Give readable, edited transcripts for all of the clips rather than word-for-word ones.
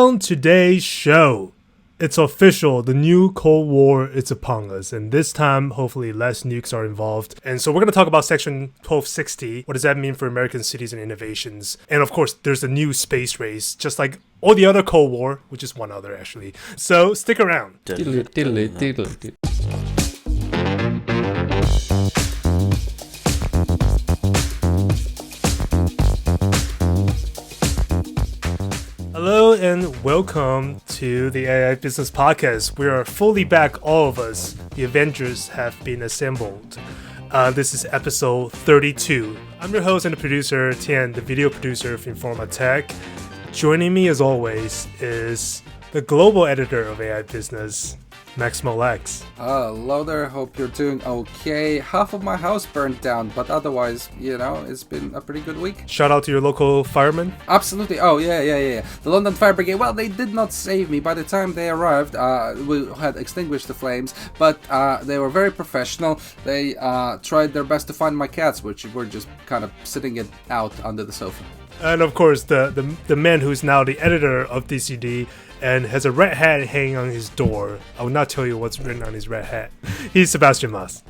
On today's show, it's official, the new Cold War is upon us, and this time, hopefully, less nukes are involved. And so we're going to talk about Section 1260. What does that mean for American cities and innovations? And of course, there's a new space race, just like all the other Cold War, which is one other, actually. So stick around. Hello and welcome to the AI Business Podcast. We are fully back, all of us. The Avengers have been assembled. This is episode 32. I'm your host and the producer, Tian, the video producer of Informa Tech. Joining me as always is the global editor of AI Business, Maximo Lex. Hello there, hope you're doing okay. Half of my house burned down, but otherwise, it's been a pretty good week. Shout out to your local firemen. Absolutely. Oh, yeah. The London Fire Brigade, well, they did not save me. By the time they arrived, we had extinguished the flames, but they were very professional. They tried their best to find my cats, which were just kind of sitting it out under the sofa. And of course, the man who's now the editor of DCD and has a red hat hanging on his door. I will not tell you what's written on his red hat. He's Sebastian Mas.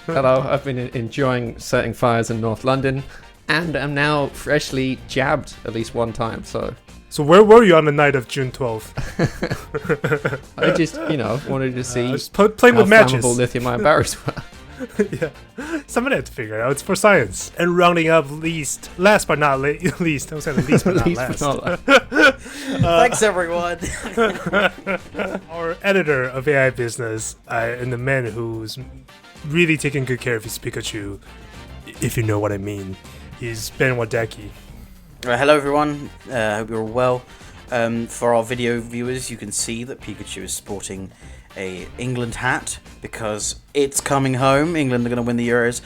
Hello, I've been enjoying setting fires in North London, and I'm now freshly jabbed at least one time, so where were you on the night of June 12th? I just, wanted to see just playing with matches. Flammable lithium-ion batteries were. Yeah, somebody had to figure it out. It's for science. And rounding up last but not least, I was saying least but not last. Thanks, everyone. Our editor of AI Business and the man who's really taking good care of his Pikachu, if you know what I mean. He's Ben Wadecki. Hello, everyone. Hope you're all well. For our video viewers, you can see that Pikachu is sporting a England hat because it's coming home. England are going to win the Euros.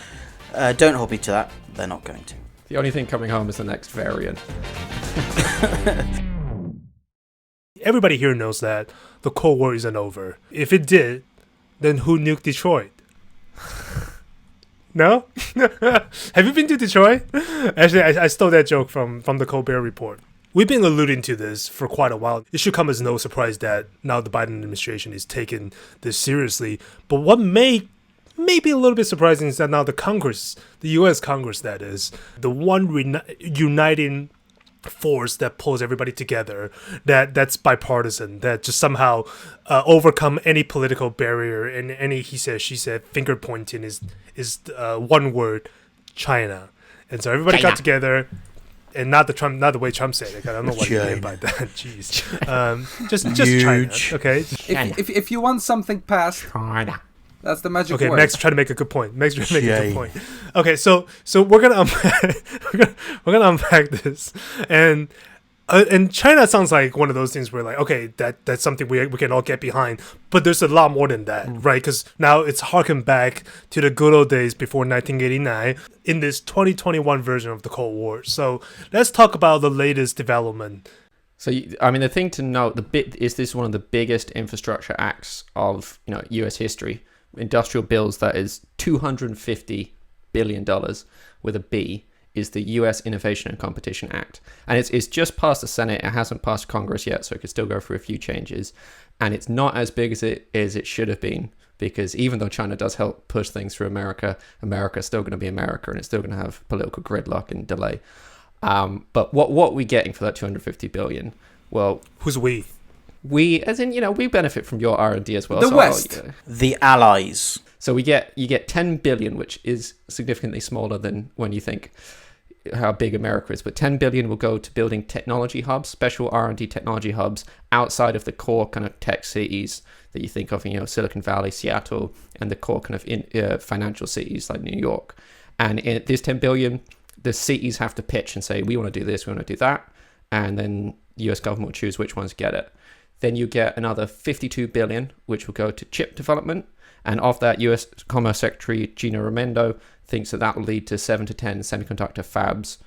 Don't hold me to that. They're not going to. The only thing coming home is the next variant. Everybody here knows that the Cold War isn't over. If it did, then who nuked Detroit? No? Have you been to Detroit? Actually, I stole that joke from the Colbert Report. We've been alluding to this for quite a while. It should come as no surprise that now the Biden administration is taking this seriously. But what may be a little bit surprising is that now the Congress, the U.S. Congress that is, the one uniting force that pulls everybody together, that's bipartisan, that just somehow overcome any political barrier and any he said, she said, finger pointing is one word, China. And so everybody got together. And not the way Trump said it. I don't know what he meant by that. Jeez, just China. Okay. If you want something passed, China. That's the magic word. Okay, Max trying to make a good point. Okay, so we're gonna unpack this, and China sounds like one of those things where like, okay, that's something we can all get behind, but there's a lot more than that, right? Because now it's harkened back to the good old days before 1989 in this 2021 version of the Cold War. So let's talk about the latest development. So, the thing to note, this is one of the biggest infrastructure acts of U.S. history. Industrial bills, that is $250 billion with a B. Is the U.S. Innovation and Competition Act. And it's just passed the Senate. It hasn't passed Congress yet, so it could still go through a few changes. And it's not as big as it should have been, because even though China does help push things through America's still going to be America, and it's still going to have political gridlock and delay. But what are we getting for that $250 billion? Well, who's we? We, as in, we benefit from your R&D as well. The West. The Allies. So you get $10 billion, which is significantly smaller than when you think how big America is. But $10 billion will go to building technology hubs, special R&D technology hubs outside of the core kind of tech cities that you think of, Silicon Valley, Seattle, and the core kind of financial cities like New York. And this $10 billion, the cities have to pitch and say, we want to do this, we want to do that. And then the US government will choose which ones get it. Then you get another $52 billion, which will go to chip development. And of that, U.S. Commerce Secretary Gina Raimondo thinks that will lead to 7 to 10 semiconductor fabs,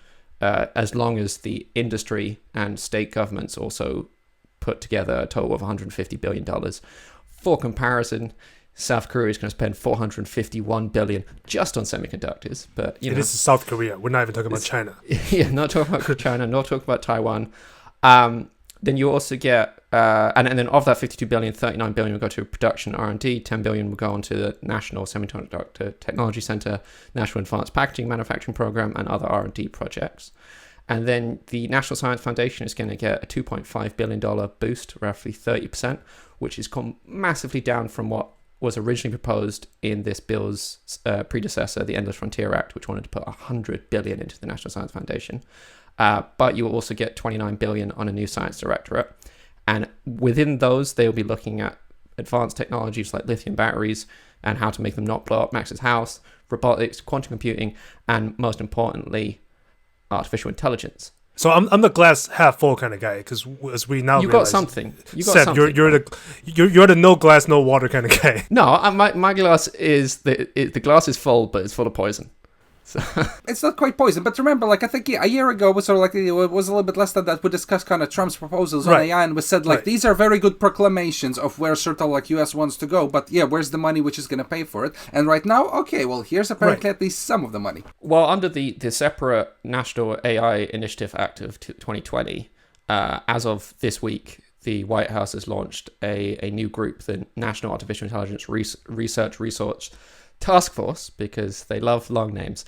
as long as the industry and state governments also put together a total of $150 billion. For comparison, South Korea is going to spend $451 billion just on semiconductors. But it is South Korea. We're not even talking about China. Yeah, not talking about China, not talking about Taiwan. Then you also get, and then of that 52 billion, 39 billion will go to production R&D, 10 billion will go onto the National Semiconductor Technology Center, National Advanced Packaging Manufacturing Program, and other R&D projects. And then the National Science Foundation is going to get a $2.5 billion boost, roughly 30%, which is come massively down from what was originally proposed in this bill's predecessor, the Endless Frontier Act, which wanted to put $100 billion into the National Science Foundation. But you will also get $29 billion on a new science directorate. And within those, they'll be looking at advanced technologies like lithium batteries and how to make them not blow up Max's house, robotics, quantum computing, and most importantly, artificial intelligence. So I'm the glass half full kind of guy, because as we now You realize, got something. You got Seb, something. you're the no glass no water kind of guy. No, my glass is the glass is full, but it's full of poison. So It's not quite poison, but remember, like, I think a year ago was sort of like, it was a little bit less than that. We discussed kind of Trump's proposals on Right. AI, and we said, like, Right. these are very good proclamations of where certain, like, US wants to go, but yeah, where's the money which is going to pay for it? And right now, okay, well, here's apparently at least some of the money. well, under the separate National AI Initiative Act of 2020, as of this week, the White House has launched a new group, the National Artificial Intelligence Research Task Force, because they love long names.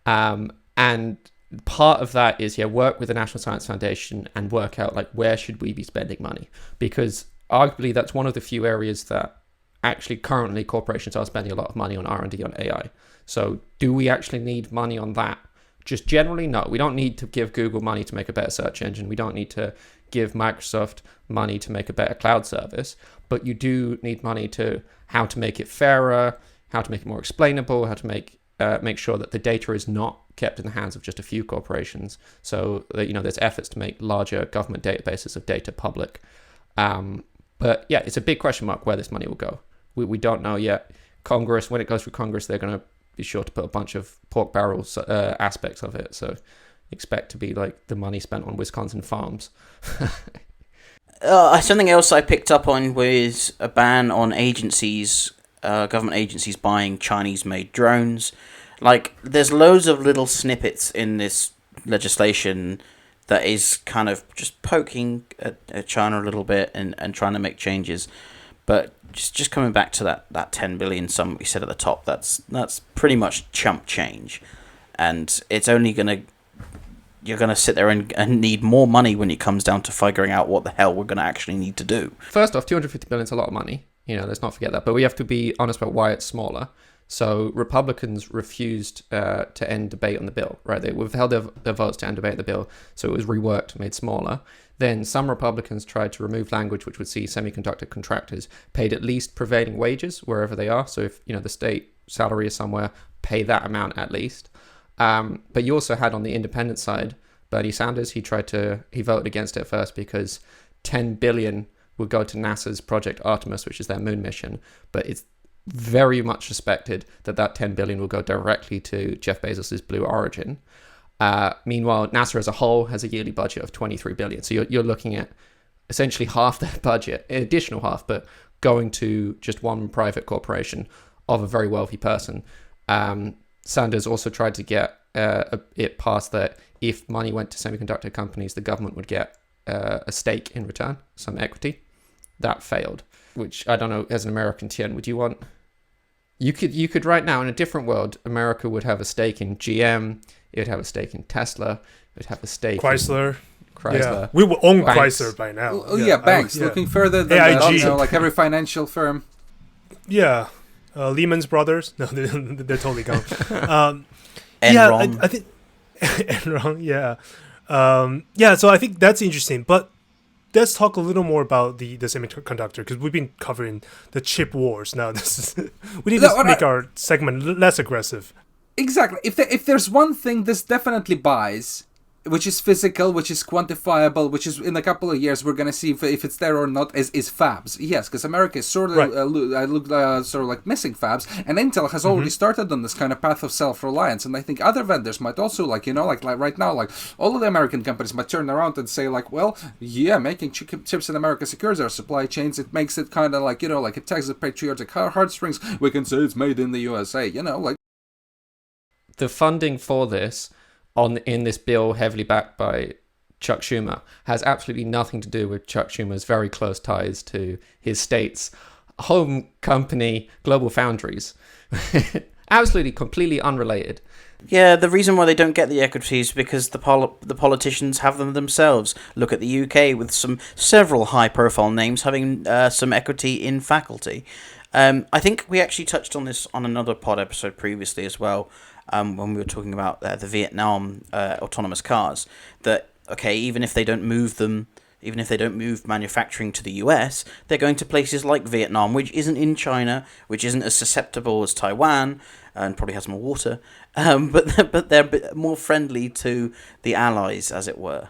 And part of that is, work with the National Science Foundation and work out, like, where should we be spending money? Because arguably that's one of the few areas that actually currently corporations are spending a lot of money on R&D on AI. So do we actually need money on that? Just generally, no. We don't need to give Google money to make a better search engine. We don't need to give Microsoft money to make a better cloud service. But you do need money to how to make it fairer, how to make it more explainable, how to make sure that the data is not kept in the hands of just a few corporations. So that, there's efforts to make larger government databases of data public. But yeah, it's a big question mark where this money will go. We don't know yet. Congress, when it goes through Congress, they're going to be sure to put a bunch of pork barrels aspects of it. So expect to be like the money spent on Wisconsin farms. Something else I picked up on was a ban on agencies, government agencies buying Chinese-made drones. Like, there's loads of little snippets in this legislation that is kind of just poking at China a little bit and trying to make changes. But just coming back to that 10 billion sum we said at the top, that's pretty much chump change. And it's only you're going to sit there and need more money when it comes down to figuring out what the hell we're going to actually need to do. First off, 250 billion is a lot of money. Let's not forget that. But we have to be honest about why it's smaller. So Republicans refused to end debate on the bill, right? They withheld their votes to end debate on the bill, so it was reworked, made smaller. Then some Republicans tried to remove language which would see semiconductor contractors paid at least prevailing wages wherever they are. So if the state salary is somewhere, pay that amount at least. But you also had on the independent side, Bernie Sanders. He voted against it first because 10 billion would go to NASA's Project Artemis, which is their moon mission. But it's very much suspected that 10 billion will go directly to Jeff Bezos's Blue Origin. Meanwhile, NASA as a whole has a yearly budget of 23 billion. So you're looking at essentially half their budget, an additional half, but going to just one private corporation of a very wealthy person. Sanders also tried to get it passed that if money went to semiconductor companies, the government would get a stake in return, some equity. That failed, which I don't know, as an American, Tien, would you want? You could right now, in a different world, America would have a stake in GM, it would have a stake in Tesla, it would have a stake Chrysler. in Yeah. We will own Banks. Chrysler by now. Oh, yeah, banks. Looking further than AIG. that, like every financial firm. Yeah. Lehman's Brothers. No, they're totally gone. Enron. I think Enron. Yeah. So I think that's interesting. But let's talk a little more about the semiconductor, because we've been covering the chip wars. Now we need to make our segment less aggressive. Exactly. If there's one thing this definitely buys, which is physical, which is quantifiable, which is in a couple of years we're gonna see if it's there or not, is fabs. Yes, because America is sort of sort of like missing fabs, and Intel has already started on this kind of path of self-reliance, and I think other vendors might also like right now, like all of the American companies might turn around and say like, well, yeah, making chips in America secures our supply chains. It makes it kind of like like it tags the patriotic heartstrings. We can say it's made in the USA. Like the funding for this in this bill, heavily backed by Chuck Schumer has absolutely nothing to do with Chuck Schumer's very close ties to his state's home company, Global Foundries. Absolutely, completely unrelated. Yeah, the reason why they don't get the equity is because the politicians have them themselves. Look at the UK with several high-profile names having some equity in faculty. I think we actually touched on this on another pod episode previously as well, when we were talking about the Vietnam autonomous cars. That okay, even if they don't move manufacturing to the US, they're going to places like Vietnam, which isn't in China, which isn't as susceptible as Taiwan, and probably has more water, but they're more friendly to the allies, as it were,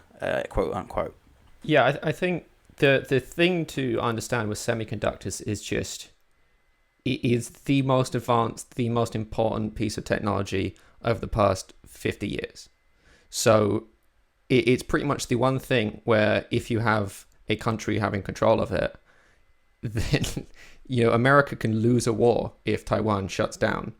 quote unquote. Yeah, I think the thing to understand with semiconductors is just it is the most advanced, the most important piece of technology over the past 50 years. So it's pretty much the one thing where if you have a country having control of it, then America can lose a war if Taiwan shuts down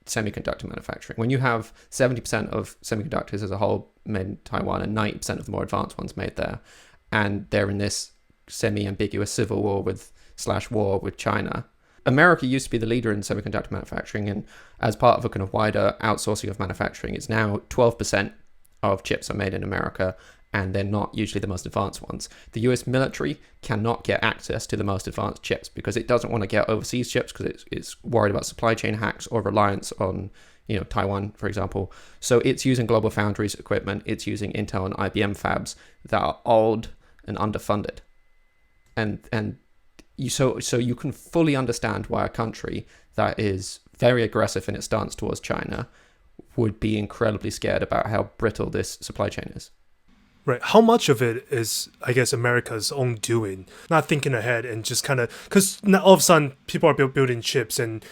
semiconductor manufacturing. When you have 70% of semiconductors as a whole made in Taiwan and 90% of the more advanced ones made there, and they're in this semi-ambiguous civil war with China. America used to be the leader in semiconductor manufacturing, and as part of a kind of wider outsourcing of manufacturing, it's now 12% of chips are made in America, and they're not usually the most advanced ones. The US military cannot get access to the most advanced chips because it doesn't want to get overseas chips because it's worried about supply chain hacks or reliance on Taiwan, for example. So it's using Global Foundries equipment, it's using Intel and IBM fabs that are old and underfunded. And you can fully understand why a country that is very aggressive in its stance towards China would be incredibly scared about how brittle this supply chain is. Right. How much of it is, I guess, America's own doing, not thinking ahead and just kind of, because all of a sudden people are building chips and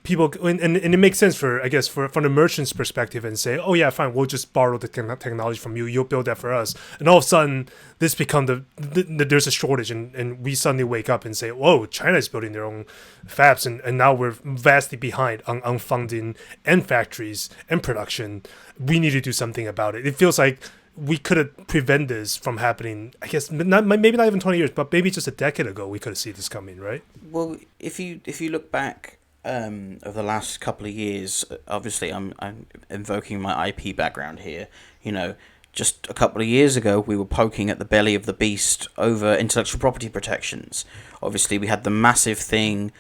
people, and it makes sense for, I guess, from the merchant's perspective and say, oh yeah, fine, we'll just borrow the technology from you, you'll build that for us. And all of a sudden this become there's a shortage and we suddenly wake up and say, whoa, China's building their own fabs and now we're vastly behind on funding and factories and production. We need to do something about it. It feels like we could have prevented this from happening, I guess, maybe not even 20 years, but maybe just a decade ago we could have seen this coming, right? Well, if you look back over the last couple of years, obviously I'm invoking my IP background here, just a couple of years ago we were poking at the belly of the beast over intellectual property protections. Obviously we had the massive thing,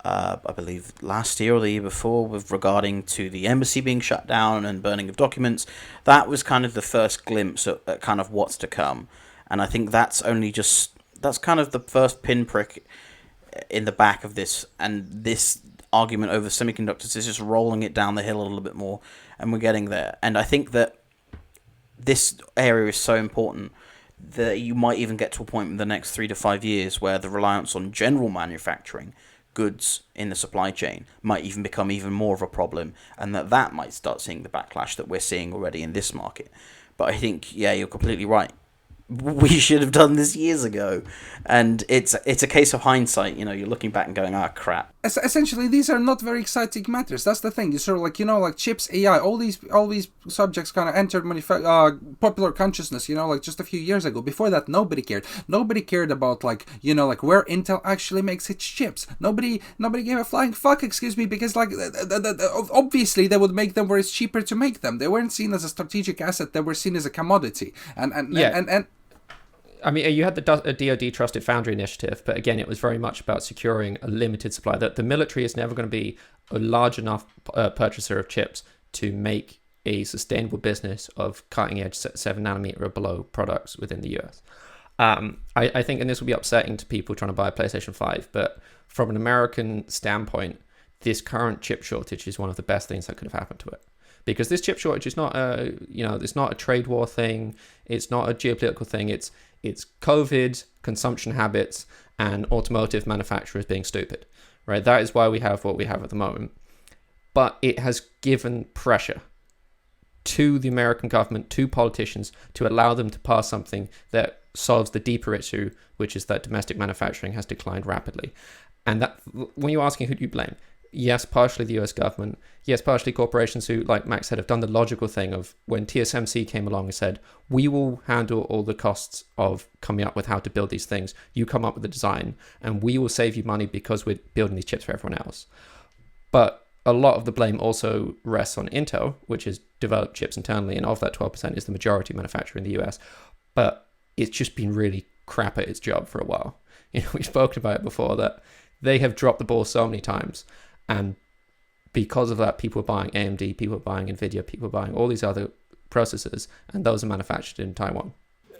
I believe last year or the year before, with regarding to the embassy being shut down and burning of documents. That was kind of the first glimpse at kind of what's to come, and I think that's kind of the first pinprick in the back of this, and this argument over semiconductors is just rolling it down the hill a little bit more, and we're getting there. And I think that this area is so important that you might even get to a point in the next 3 to 5 years where the reliance on general manufacturing goods in the supply chain might even become even more of a problem, and that might start seeing the backlash that we're seeing already in this market. But I think, yeah, you're completely right. We should have done this years ago, and it's a case of hindsight. You're looking back and going, crap. Essentially, these are not very exciting matters. That's the thing. You sort of like chips, AI, all these subjects kind of entered popular consciousness. Just a few years ago. Before that, nobody cared. Nobody cared about where Intel actually makes its chips. Nobody gave a flying fuck. Excuse me, because obviously they would make them where it's cheaper to make them. They weren't seen as a strategic asset. They were seen as a commodity. And I mean, you had the DoD Trusted Foundry Initiative, but again, it was very much about securing a limited supply. The military is never going to be a large enough purchaser of chips to make a sustainable business of cutting-edge 7nm or below products within the US. I think, and this will be upsetting to people trying to buy a PlayStation 5, but from an American standpoint, this current chip shortage is one of the best things that could have happened to it. Because this chip shortage is not it's not a trade war thing. It's not a geopolitical thing. It's COVID, consumption habits, and automotive manufacturers being stupid, right? That is why we have what we have at the moment. But it has given pressure to the American government, to politicians, to allow them to pass something that solves the deeper issue, which is that domestic manufacturing has declined rapidly. And that, when you're asking who do you blame, yes, partially the US government, yes, partially corporations who, like Max said, have done the logical thing of when TSMC came along and said, we will handle all the costs of coming up with how to build these things. You come up with the design and we will save you money because we're building these chips for everyone else. But a lot of the blame also rests on Intel, which has developed chips internally, and of that 12% is the majority manufacturer in the US. But it's just been really crap at its job for a while. We've spoken about it before, that they have dropped the ball so many times, and because of that, people are buying AMD, people are buying Nvidia, people are buying all these other processors, and those are manufactured in Taiwan.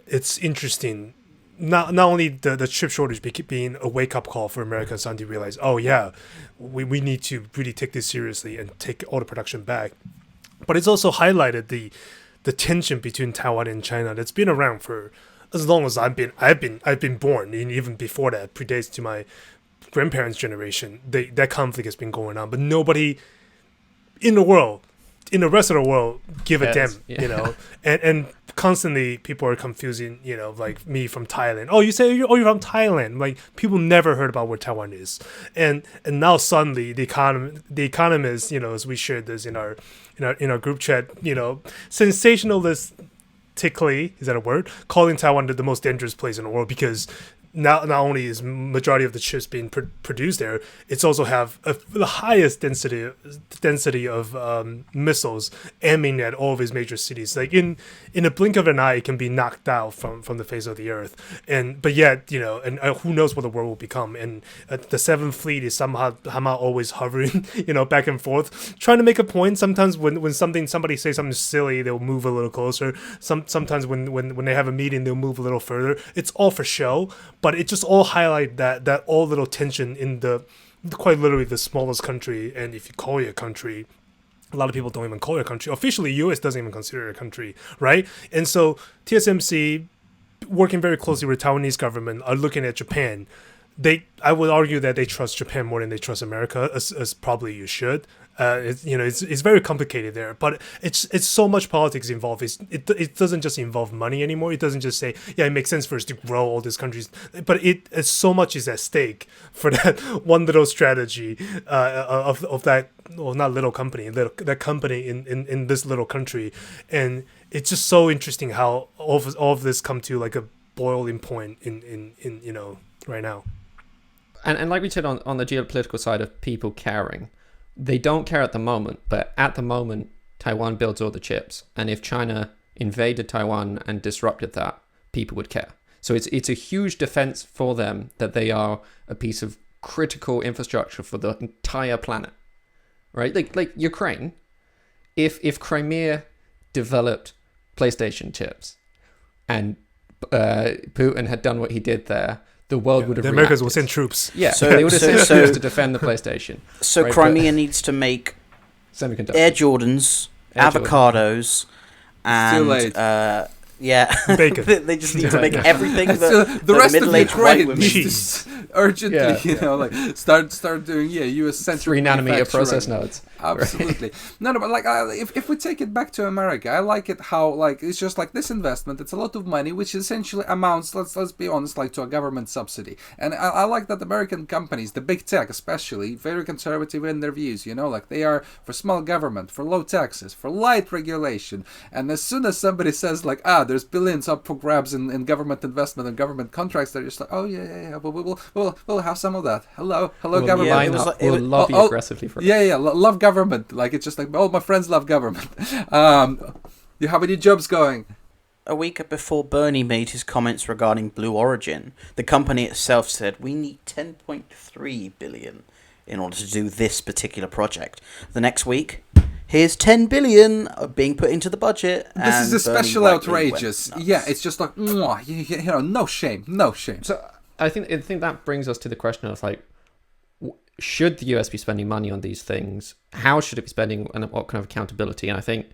It's interesting. Not only the chip shortage being a wake-up call for America starting to realize, oh yeah, we need to really take this seriously and take all the production back, but it's also highlighted the tension between Taiwan and China that's been around for as long as I've been born, and even before that, predates to my grandparents' generation. That conflict has been going on, but nobody in the world, in the rest of the world, give a damn, yeah. and constantly people are confusing, like me from Thailand. Oh, you say you're from Thailand. Like, people never heard about where Taiwan is, and now suddenly the economists, as we shared this in our group chat, sensationalistically, is that a word? Calling Taiwan the most dangerous place in the world, because not only is majority of the chips being produced there, it's also have the highest density of missiles aiming at all of its major cities. Like in a blink of an eye, it can be knocked out from the face of the earth. But yet, and who knows what the world will become. And the Seventh Fleet is somehow always hovering, back and forth, trying to make a point. Sometimes when somebody says something silly, they'll move a little closer. Sometimes when they have a meeting, they'll move a little further. It's all for show. But it just all highlight that all little tension in the quite literally the smallest country, and if you call it a country, a lot of people don't even call it a country. Officially, U.S. doesn't even consider it a country, right? And so TSMC, working very closely with the Taiwanese government, are looking at Japan. I would argue that they trust Japan more than they trust America, as probably you should. It's very complicated there, but it's so much politics involved. It doesn't just involve money anymore. It doesn't just say, yeah, it makes sense for us to grow all these countries, but it's so much is at stake for that one little strategy of that, well, not little company, that company in this little country. And it's just so interesting how all of this come to like a boiling point in right now. And like we said on the geopolitical side of people caring, they don't care at the moment, but at the moment, Taiwan builds all the chips. And if China invaded Taiwan and disrupted that, people would care. So it's a huge defense for them that they are a piece of critical infrastructure for the entire planet, right? Like Ukraine, if Crimea developed PlayStation chips and Putin had done what he did there, the world would have the Americans reacted. will send troops. Yeah, so they would have sent troops to defend the PlayStation. So right? Crimea needs to make semiconductor Air Jordans, avocados, and bacon. they just need to make everything that so the rest of Ukraine women needs to urgently, like start doing US centric 3nm process nodes. Absolutely. Right. No, but like if we take it back to America, I like it how like it's just like this investment. It's a lot of money, which essentially amounts, let's be honest, like to a government subsidy. And I like that American companies, the big tech especially, very conservative in their views. Like they are for small government, for low taxes, for light regulation. And as soon as somebody says like there's billions up for grabs in government investment and government contracts, they're just like, oh yeah, but we'll have some of that. Hello, government. We'll lobby aggressively for it. Love government. Like it's just like, my friends love government. You have any jobs going? A week before Bernie made his comments regarding Blue Origin, the company itself said we need 10.3 billion in order to do this particular project. The next week, here's 10 billion being put into the budget. This is especially outrageous. Yeah, it's just like, no shame. So I think that brings us to the question of like, should the US be spending money on these things? How should it be spending, and what kind of accountability? And I think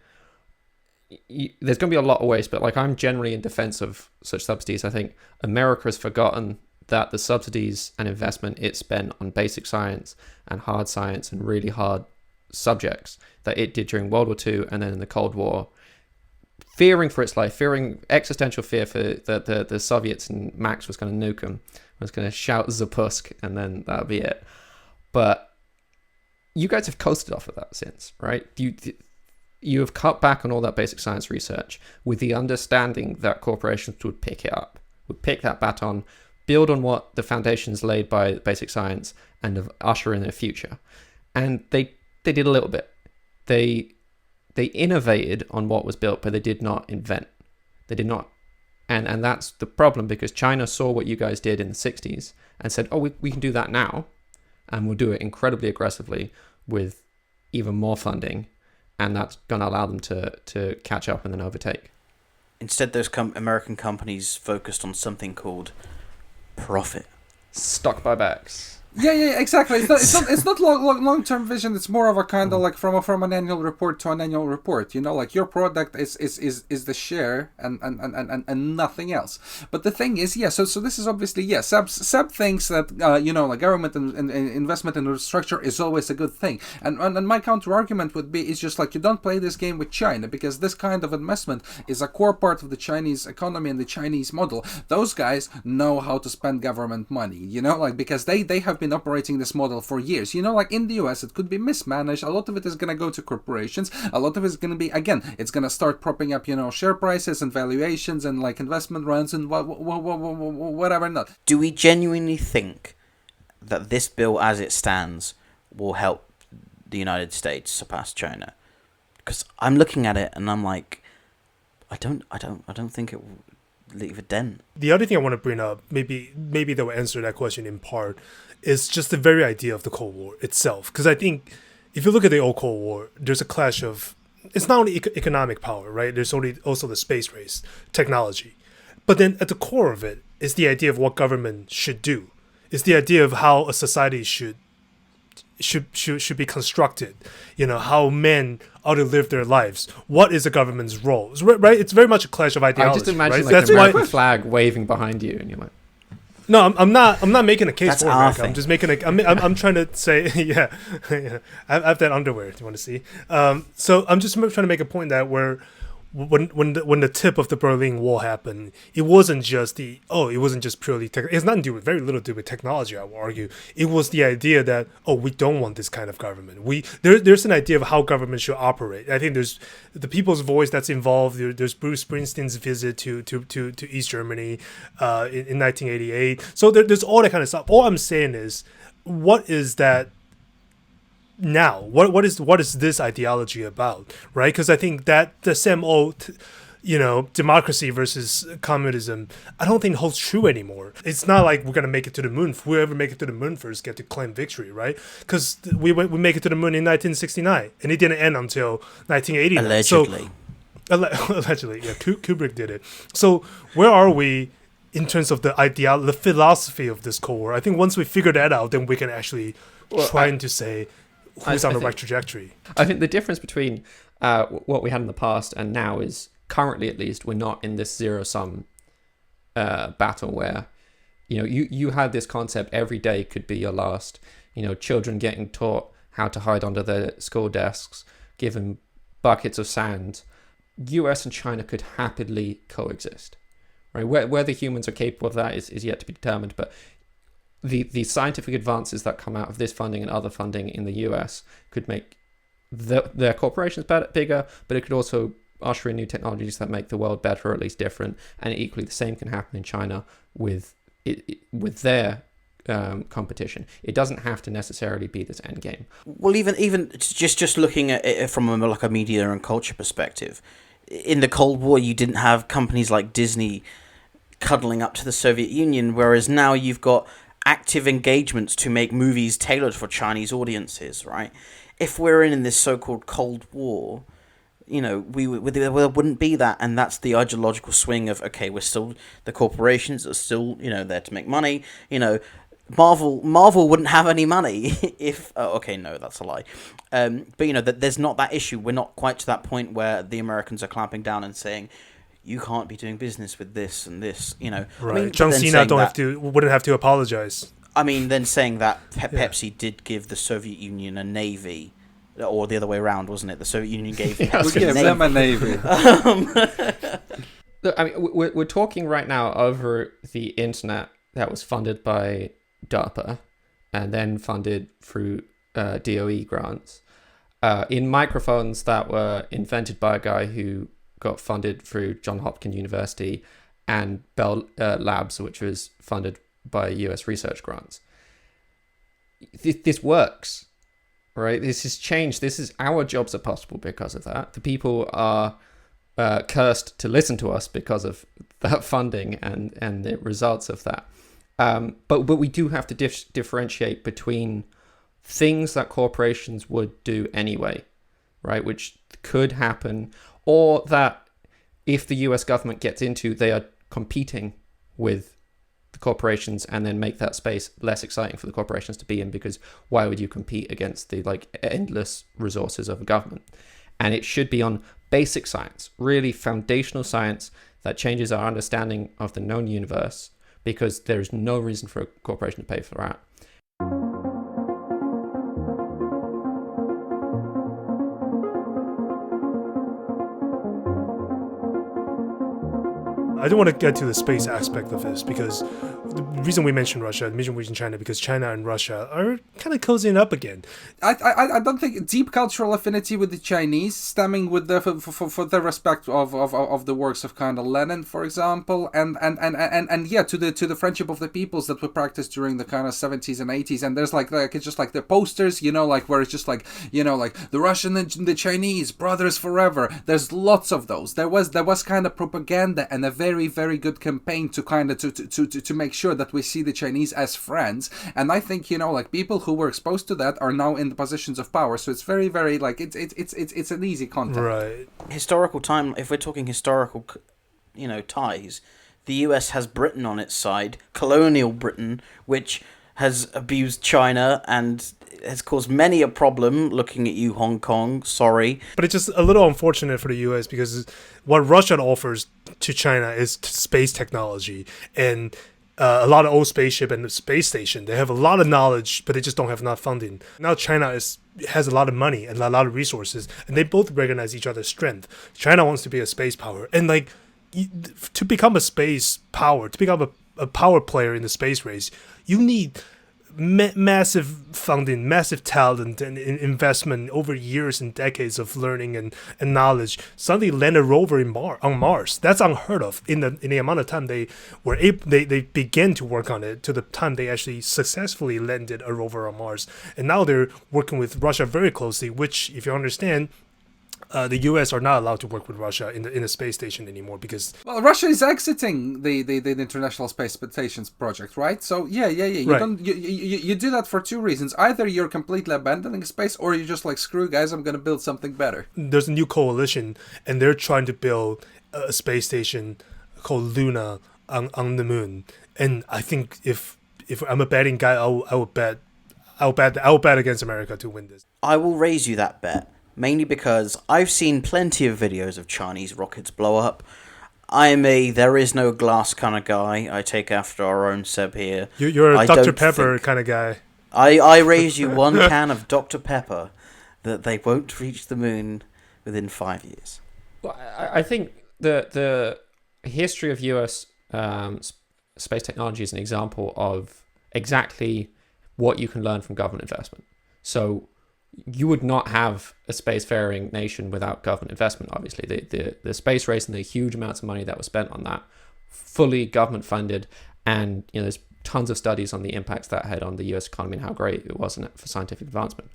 there's going to be a lot of ways, but like I'm generally in defense of such subsidies. I think America has forgotten that the subsidies and investment it spent on basic science and hard science and really hard subjects that it did during World War II and then in the Cold War, fearing for its life, fearing existential fear for the Soviets, and Max was going to nuke them, was going to shout Zapusk, and then that would be it. But you guys have coasted off of that since, right? You have cut back on all that basic science research with the understanding that corporations would pick it up, would pick that baton, build on what the foundations laid by basic science, and usher in their future. And they did a little bit. They innovated on what was built, but they did not invent. They did not. And that's the problem, because China saw what you guys did in the 60s and said, oh, we can do that now. And we'll do it incredibly aggressively with even more funding. And that's going to allow them to catch up and then overtake. Instead, those American companies focused on something called profit. Stock buybacks. Yeah, exactly. It's not long-term vision. It's more of a kind of like from an annual report to an annual report. You know, like your product is the share and nothing else. But the thing is, yeah. So this is obviously Seb thinks that like government and investment in infrastructure is always a good thing. And my counter argument would be, it's just like, you don't play this game with China, because this kind of investment is a core part of the Chinese economy and the Chinese model. Those guys know how to spend government money. You know, like, because they have been operating this model for years. You know, like in the US, it could be mismanaged. A lot of it is going to go to corporations. A lot of it is going to be, again, it's going to start propping up, share prices and valuations and like investment runs and whatever not. Do we genuinely think that this bill as it stands will help the United States surpass China? Because I'm looking at it and I'm like, I don't think it will leave a dent. The other thing I want to bring up, maybe that will answer that question in part, is just the very idea of the Cold War itself. Because I think if you look at the old Cold War, there's a clash of, it's not only economic power, right? There's also the space race, technology. But then at the core of it is the idea of what government should do. It's the idea of how a society should be constructed, how men ought to live their lives. What is a government's role? Right? It's very much a clash of ideology. I just imagine right? like That's the American why flag waving behind you, and you're like, no, I'm not making a case That's for our America. thing. I'm just making I'm trying to say, yeah. I have that underwear. Do you want to see? So I'm just trying to make a point that when the tip of the Berlin Wall happened, it wasn't just purely tech. It's nothing to do with, very little to do with technology, I will argue. It was the idea that, we don't want this kind of government. There's an idea of how government should operate. I think there's the People's Voice that's involved. There's Bruce Springsteen's visit to East Germany in 1988. So there's all that kind of stuff. All I'm saying is, what is that now? What is this ideology about, right? Because I think that the same old democracy versus communism, I don't think holds true anymore. It's not like we're gonna make it to the moon. Whoever make it to the moon first get to claim victory, right? Because we make it to the moon in 1969 and it didn't end until 1989. Allegedly. Allegedly, yeah. Kubrick did it. So where are we in terms of the philosophy of this Cold War? I think once we figure that out, then we can actually trying to say who's on the right trajectory. I think the difference between what we had in the past and now is, currently at least, we're not in this zero-sum battle where, you had this concept every day could be your last. Children getting taught how to hide under their school desks, given buckets of sand. US and China could happily coexist. Right? Whether humans are capable of that is yet to be determined, but the scientific advances that come out of this funding and other funding in the US could make their corporations bigger, but it could also usher in new technologies that make the world better, or at least different. And equally, the same can happen in China with their competition. It doesn't have to necessarily be this end game. Well, even just looking at it from a media and culture perspective, in the Cold War, you didn't have companies like Disney cuddling up to the Soviet Union, whereas now you've got active engagements to make movies tailored for Chinese audiences, right? If we're in this so-called Cold War, there wouldn't be that, and that's the ideological swing of, okay, we're still, the corporations are still, there to make money. Marvel wouldn't have any money if, okay, no, that's a lie. But that there's not that issue. We're not quite to that point where the Americans are clamping down and saying, you can't be doing business with this and this, Right. I mean, John Cena wouldn't have to apologize. I mean, then saying that Pepsi did give the Soviet Union a navy, or the other way around, wasn't it? The Soviet Union gave Pepsi a navy. Look, I mean, we're talking right now over the internet that was funded by DARPA and then funded through DOE grants in microphones that were invented by a guy who got funded through Johns Hopkins University and Bell Labs, which was funded by US research grants. This works, right? This has changed. Our jobs are possible because of that. The people are cursed to listen to us because of that funding and the results of that. But we do have to differentiate between things that corporations would do anyway, right? Which could happen, or that if the US government gets into, they are competing with the corporations and then make that space less exciting for the corporations to be in, because why would you compete against the endless resources of a government? And it should be on basic science, really foundational science that changes our understanding of the known universe, because there is no reason for a corporation to pay for that. I don't want to get to the space aspect of this, because the reason we mentioned Russia, the reason we mentioned China, because China and Russia are kind of cozying up again. I don't think deep cultural affinity with the Chinese, stemming with the for the respect of the works of kind of Lenin, for example, and yeah, to the friendship of the peoples that were practiced during the kind of 70s and 80s. And there's like it's just like the posters, where it's just like the Russian and the Chinese brothers forever. There's lots of those. There was kind of propaganda and a very, very good campaign to kind of to make sure that we see the Chinese as friends. And I think people who were exposed to that are now in the positions of power. So it's very, very it's an easy contact. Right. Historical time. If we're talking historical, ties, the US has Britain on its side, colonial Britain, which has abused China and has caused many a problem. Looking at you, Hong Kong, sorry. But it's just a little unfortunate for the US, because what Russia offers to China is space technology and a lot of old spaceship and the space station. They have a lot of knowledge, but they just don't have enough funding. Now China has a lot of money and a lot of resources, and they both recognize each other's strength. China wants to be a space power, and to become a space power, to become a power player in the space race, you need massive funding, massive talent, and investment over years and decades of learning and knowledge. Suddenly land a rover on Mars. That's unheard of in the amount of time they began to work on it to the time they actually successfully landed a rover on Mars. And now they're working with Russia very closely, which, if you understand, the U.S. are not allowed to work with Russia in the space station anymore, because Russia is exiting the International Space Stations project, right? So yeah. You right. don't you do that for two reasons: either you're completely abandoning space, or you're just like, screw guys, I'm gonna build something better. There's a new coalition, and they're trying to build a space station called Luna on the moon. And I think if I'm a betting guy, I'll bet against America to win this. I will raise you that bet. Mainly because I've seen plenty of videos of Chinese rockets blow up. I'm a there is no glass kind of guy. I take after our own Seb here. You're a Dr. Pepper kind of guy. I raise you one can of Dr. Pepper that they won't reach the moon within 5 years. Well, I think the history of US space technology is an example of exactly what you can learn from government investment. So you would not have a spacefaring nation without government investment, obviously. The space race and the huge amounts of money that was spent on that, fully government funded, and there's tons of studies on the impacts that had on the US economy and how great it was for scientific advancement.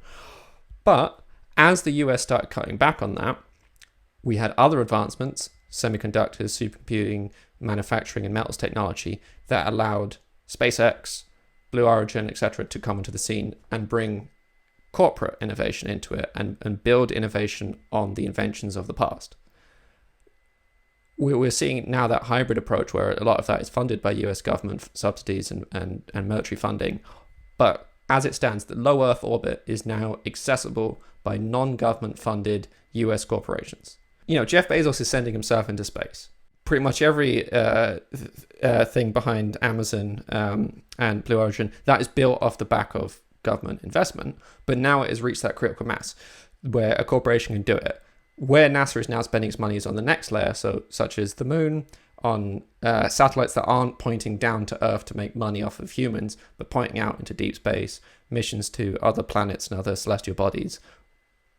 But as the US started cutting back on that, we had other advancements, semiconductors, supercomputing, manufacturing, and metals technology that allowed SpaceX, Blue Origin, etc. to come into the scene and bring corporate innovation into it and build innovation on the inventions of the past. We're seeing now that hybrid approach where a lot of that is funded by US government subsidies and military funding. But as it stands, the low Earth orbit is now accessible by non-government funded US corporations. Jeff Bezos is sending himself into space. Pretty much every thing behind Amazon and Blue Origin, that is built off the back of government investment, but now it has reached that critical mass where a corporation can do it. Where NASA is now spending its money is on the next layer, such as the moon, on satellites that aren't pointing down to Earth to make money off of humans, but pointing out into deep space, missions to other planets and other celestial bodies.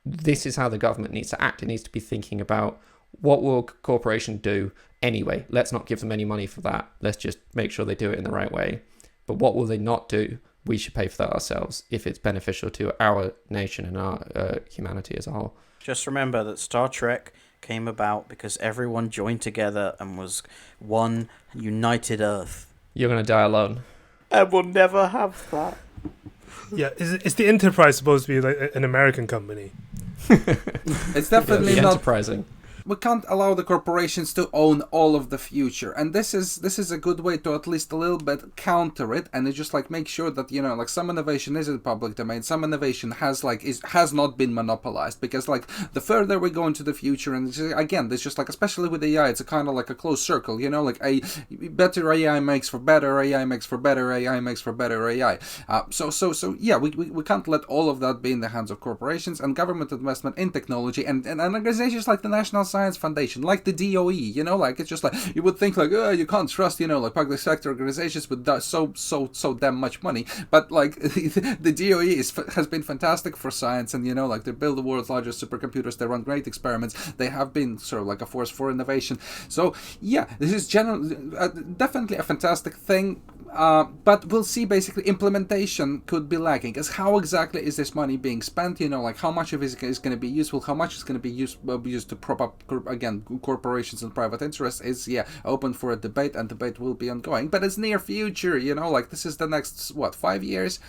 This is how the government needs to act. It needs to be thinking about, what will a corporation do anyway? Let's not give them any money for that. Let's just make sure they do it in the right way. But what will they not do? We should pay for that ourselves if it's beneficial to our nation and our humanity as a whole. Just remember that Star Trek came about because everyone joined together and was one united Earth. You're going to die alone. And we'll never have that. Yeah, is the Enterprise supposed to be like an American company? It's definitely not. Enterprising. We can't allow the corporations to own all of the future, and this is a good way to at least a little bit counter it, and it's just like make sure that, you know, like some innovation is in public domain, some innovation has not been monopolized, because like the further we go into the future, and again, it's just like, especially with AI, it's a kind of like a closed circle, you know, like a better AI makes for better AI makes for better AI makes for better AI. So yeah, we can't let all of that be in the hands of corporations, and government investment in technology and organizations like the National Science Foundation, like the DOE, you know, like it's just like, you would think like, you can't trust, you know, like public sector organizations with so damn much money, but like the DOE has been fantastic for science, and you know, like they build the world's largest supercomputers, they run great experiments, they have been sort of like a force for innovation. So yeah, this is definitely a fantastic thing. But we'll see, basically implementation could be lacking, because how exactly is this money being spent, you know, like how much of it is going to be useful, how much is going to be used to prop up, again, corporations and private interests is, open for a debate, and debate will be ongoing, but it's near future, you know, like this is the next, 5 years,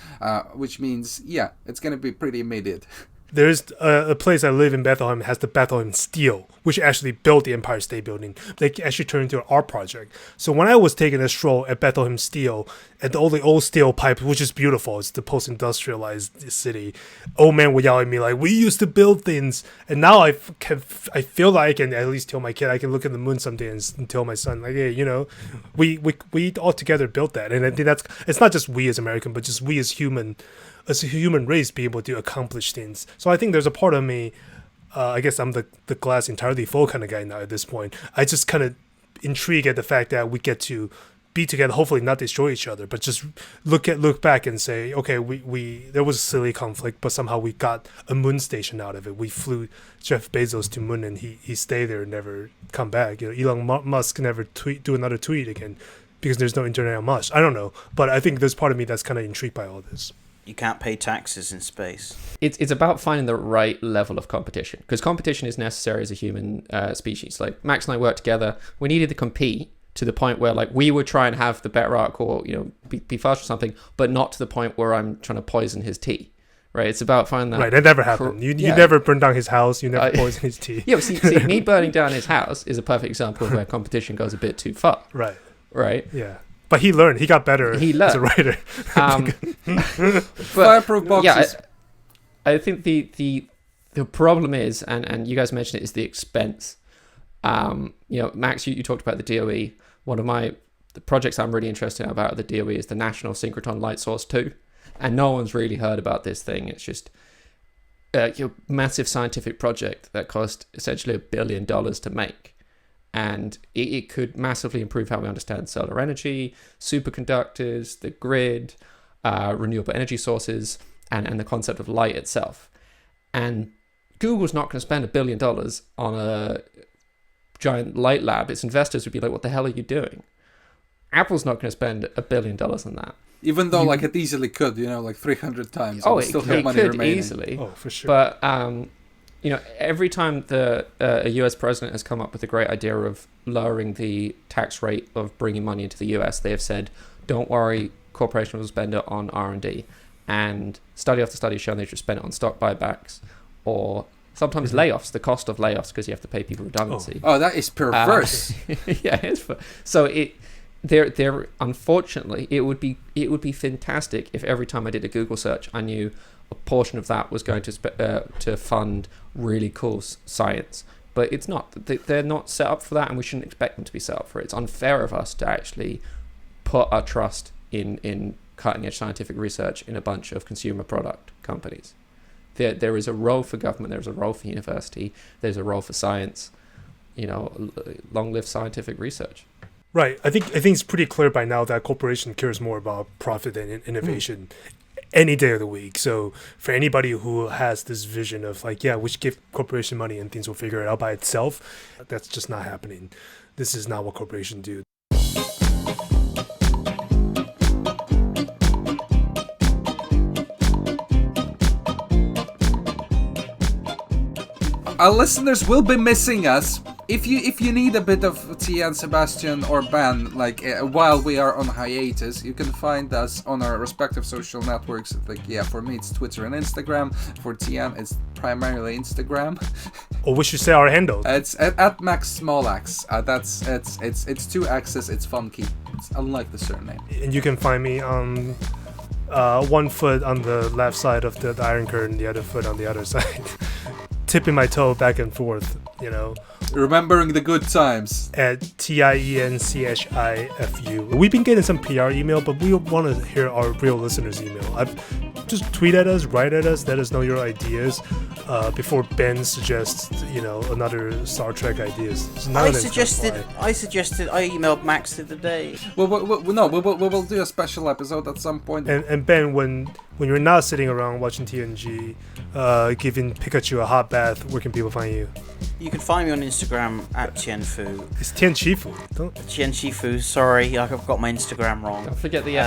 which means, it's going to be pretty immediate. There's a place I live in Bethlehem has the Bethlehem Steel, which actually built the Empire State Building. They actually turned into an art project. So when I was taking a stroll at Bethlehem Steel, and all the old steel pipes, which is beautiful, it's the post-industrialized city, old men were yelling at me like, we used to build things. And now I feel like I can at least tell my kid, I can look at the moon someday and tell my son, like, hey, you know, we all together built that. And I think it's not just we as American, but just we as a human race be able to accomplish things. So I think there's a part of me, I guess I'm the glass entirely full kind of guy now at this point. I just kind of intrigued at the fact that we get to be together, hopefully not destroy each other, but just look back and say, okay, we there was a silly conflict, but somehow we got a moon station out of it. We flew Jeff Bezos to moon, and he stayed there and never come back. You know, Elon Musk never do another tweet again because there's no internet on Mars. I don't know, but I think there's part of me that's kind of intrigued by all this. You can't pay taxes in space. It's about finding the right level of competition, because competition is necessary as a human species. Like Max and I worked together, we needed to compete to the point where like we would try and have the better arc, or you know, be faster or something, but not to the point where I'm trying to poison his tea. Right? It's about finding that. Right, that never happened. You never burned down his house. You never poisoned his tea. Yeah, but see, me burning down his house is a perfect example of where competition goes a bit too far. Right. Right. Yeah. But he learned. He got better as a writer. Fireproof boxes. Yeah, I think the problem is, and you guys mentioned it, is the expense. You know, Max, you talked about the DOE. One of the projects I'm really interested about at the DOE is the National Synchrotron Light Source 2. And no one's really heard about this thing. It's just a massive scientific project that cost essentially $1 billion to make. And it could massively improve how we understand solar energy, superconductors, the grid, renewable energy sources, and the concept of light itself. And Google's not going to spend $1 billion on a giant light lab. Its investors would be like, what the hell are you doing? Apple's not going to spend $1 billion on that. Even though, like, it easily could, you know, like 300 times. Oh, it could remaining. Easily. Oh, for sure. But you know, every time a US president has come up with a great idea of lowering the tax rate of bringing money into the US, they have said, don't worry, corporations will spend it on R&D. And study after study has shown they should spend it on stock buybacks or sometimes layoffs, the cost of layoffs, because you have to pay people redundancy. Oh, that is perverse. Yeah, so there unfortunately it would be fantastic if every time I did a Google search I knew a portion of that was going to fund really cool science, but it's not. They're not set up for that, and we shouldn't expect them to be set up for it. It's unfair of us to actually put our trust in cutting edge scientific research in a bunch of consumer product companies. There is a role for government, there's a role for university, there's a role for science. You know, long live scientific research. Right. I think it's pretty clear by now that corporation cares more about profit than innovation any day of the week. So for anybody who has this vision of like, yeah, we should give corporation money and things will figure it out by itself, that's just not happening. This is not what corporations do. Our listeners will be missing us. If you need a bit of Tian, Sebastian, or Ben, like while we are on hiatus, you can find us on our respective social networks. Like, yeah, for me it's Twitter and Instagram. For Tian, it's primarily Instagram. Or we should say our handle. It's at Max Smolax. It's 2 X's. It's funky. It's unlike the surname. And you can find me on 1 foot on the left side of the Iron Curtain, the other foot on the other side. Tipping my toe back and forth, you know. Remembering the good times. At TIENCHIFU. We've been getting some PR email, but we want to hear our real listeners' email. Just tweet at us, write at us, let us know your ideas before Ben suggests, you know, another Star Trek ideas. I emailed Max the other day. Well, we'll do a special episode at some point. And Ben, when you're not sitting around watching TNG, giving Pikachu a hot bath, where can people find you? You can find me on Instagram at Tianfu. It's Tianchifu. Tianchifu. Sorry, I've got my Instagram wrong. Don't forget the FU.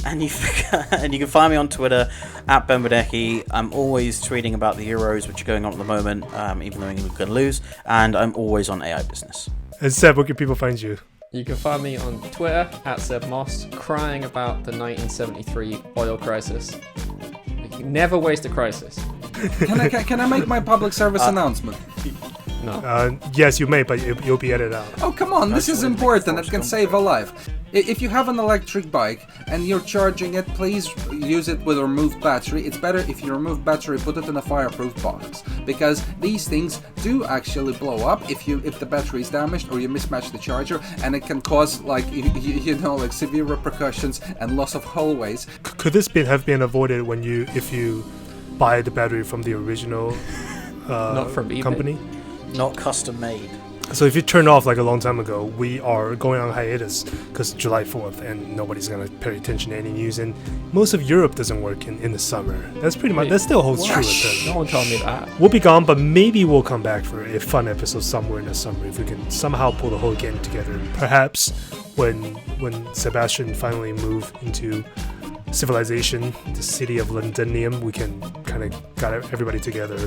And you can find me on Twitter at Ben Badecki. I'm always tweeting about the Euros, which are going on at the moment, even though England can lose. And I'm always on AI Business. And Seb, where can people find you? You can find me on Twitter at Seb Moss, crying about the 1973 oil crisis. You never waste a crisis. Can I make my public service announcement? No. Yes, you may, but you'll be edited out. Oh, come on, this is important. It can save a life. If you have an electric bike and you're charging it, please use it with a removed battery. It's better if you remove battery, put it in a fireproof box, because these things do actually blow up if the battery is damaged or you mismatch the charger, and it can cause like like severe repercussions and loss of hallways. Could this have been avoided if you buy the battery from the original Not from eBay. company? Not custom made. So if you turned off like a long time ago, we are going on hiatus because July 4th and nobody's going to pay attention to any news, and most of Europe doesn't work in the summer. That's pretty much, that still holds true. No one told me that. We'll be gone, but maybe we'll come back for a fun episode somewhere in the summer if we can somehow pull the whole gang together. Perhaps when Sebastian finally move into civilization, the city of Londonium, we can kind of got everybody together.